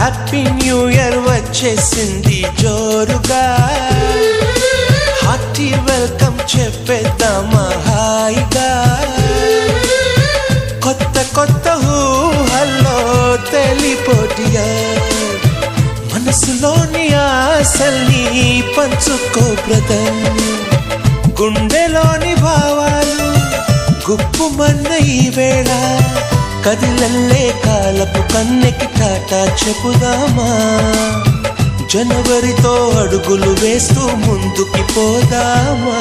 Happy new year వచ్చేసింది జోరుగా, hearty welcome చెప్పేద్దామా హాయిగా. కొత్త కొత్త ఊహల్లో తెలిపోటియా, మనసులోని ఆశల్ని పంచుకో బ్రదర్. గుండెలోని భావాలు గుప్పుమన్న ఈ వేళ, కదిలల్లే కాలపు కన్నెకి టాటా చెప్పుదామా. జనవరితో అడుగులు వేస్తూ ముందుకి పోదామా.